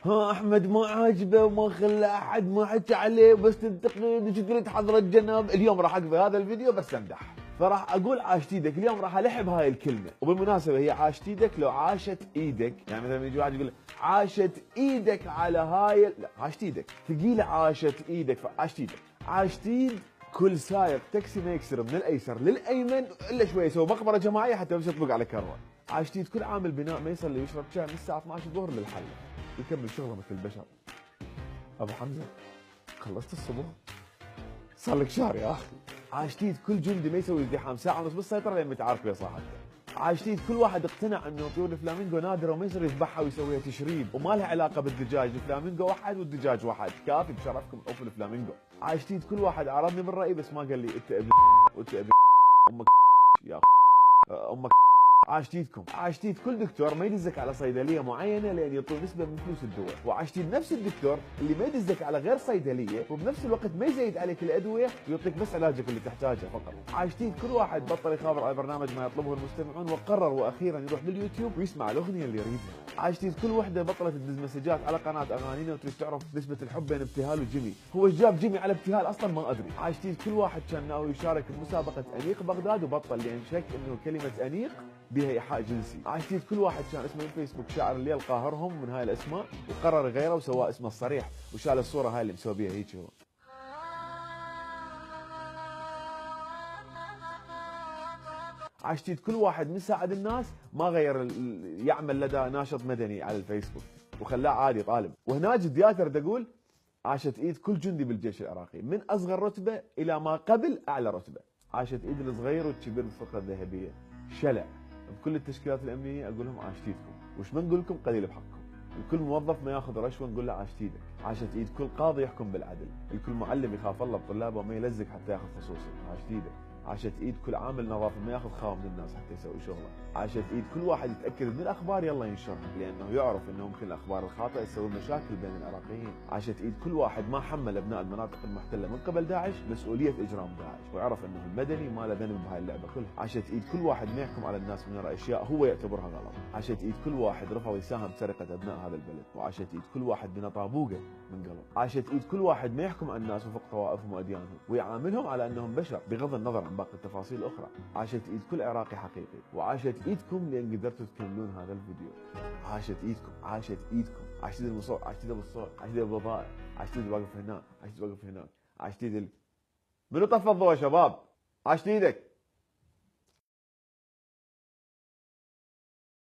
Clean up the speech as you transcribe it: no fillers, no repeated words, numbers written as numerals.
ها احمد ما عاجبه وما خلى احد ما حكى عليه بس تنتقد وش تريد حضرة جناب. اليوم راح اقفل هذا الفيديو بس امدح، فراح اقول عاشت ايدك. اليوم راح الحب هاي الكلمه، وبالمناسبه هي عاشت ايدك لو عاشت ايدك، يعني مثلا يجي واحد يقول عاشت ايدك على هاي لا عاشت ايدك ثقيله، عاشت ايدك عاشت ايدك. عاشت ايد كل سايق تاكسي ما يكسر من الايسر للايمن الا شوي يسوي مقبره جماعيه حتى مش يطبق على كره. عاشت ايد كل عامل بناء ما يصلي يشرب شاي من الساعه 12 الظهر للحله يكمل شغله مثل البشر. ابو حمزه خلصت الصبح؟ صار لك شهر يا اخي. عاشتيد كل جندي ما يسوي ازدحام ساعه ونص بالسيطره لين متعارك ويا صاحبته. عاشتيد كل واحد اقتنع انه طيور الفلامينغو نادره وما يصير يذبحها ويسويها تشريب وما لها علاقه بالدجاج، الفلامينغو واحد والدجاج واحد، كافي بشرفكم اوفوا الفلامينغو. عاشتيد كل واحد عرضني بالراي بس ما قال لي انت ابن وانت ابن امك يا امك. عاشتيدكم عاشتيد كل دكتور ما يدزك على صيدليه معينه لان يعطوه نسبه من فلوس الدواء، وعاشتيد نفس الدكتور اللي ما يدزك على غير صيدليه وبنفس الوقت ما يزيد عليك الادويه ويعطيك بس علاجك اللي تحتاجه فقط. عاشتيد كل واحد بطل يخابر على برنامج ما يطلبه المستمعون وقرر واخيرا يروح لليوتيوب ويسمع الاغنيه اللي يريدها. عاشتيد كل وحده بطلت تدز مسجات على قناه اغانينا وتريد تعرف نسبه الحب بين ابتهال وجيمي، هو ايش جاب جيمي على ابتهال اصلا ما ادري. عاشتيد كل واحد كان ناوي يشارك بمسابقه انيق بغداد وبطل لان شك انه كلمه انيق بها ايحاء جنسي. عاشتيد كل واحد كان اسمه الفيسبوك شاعر الليل قاهرهم من هاي الاسماء وقرر يغيره وسواه اسمه الصريح وشال الصوره هاي اللي مسوي بيها هيك هو. عاشتيد كل واحد من ساعد الناس ما غير يعمل لدى ناشط مدني على الفيسبوك وخلاه عادي طالب. وهناك جديات اريد اقول عاشت ايد كل جندي بالجيش العراقي من اصغر رتبه الى ما قبل اعلى رتبه. عاشت ايد الصغير والكبير بالفقره الذهبيه. شلع بكل التشكيلات الامنيه اقول لهم عاشت ايدكم، وش ما نقول لكم قليل بحقكم. الكل موظف ما ياخذ رشوه نقول له عاشت ايدك. عاشت ايد كل قاضي يحكم بالعدل، الكل معلم يخاف الله بطلابه وما يلزق حتى ياخذ خصوصي. عاشت ايدك. عاشت ايد كل عامل نظافه ما ياخذ خاوه من الناس حتى يسوي شغله. عاشت ايد كل واحد يتاكد من الاخبار يلا ينشرها لانه يعرف انه ممكن الاخبار الخاطئه تسوي مشاكل بين العراقيين. عاشت ايد كل واحد ما حمل ابناء المناطق المحتله من قبل داعش مسؤوليه اجرام داعش ويعرف انه المدني ما له ذنب بهاي اللعبه كلها. عاشت ايد كل واحد ما يحكم على الناس من وراء اشياء هو يعتبرها غلط. عاشت ايد كل واحد رفض يساهم بسرقه ابناء هذا البلد. وعاشت ايد كل واحد بنى طابوقه من قلب. عاشت ايد كل واحد ما يحكم على الناس وفق طوائفهم واديانهم ويعاملهم على انهم بشر بغض النظر عن باقي التفاصيل الاخرى. عاشت ايد كل عراقي حقيقي، وعاشت ايدكم لان قدرتوا تكملون هذا الفيديو. عاشت ايدكم عاشت ايدكم. عاشت ايد المصور، عاشت ايد ابو الصوت، عاشت ايد ابو البضائع، عاشت ايد واقف هناك، عاشت ايد واقف هناك، عاشت ايد منو طفى الضوء يا شباب؟ عاشت ايدك.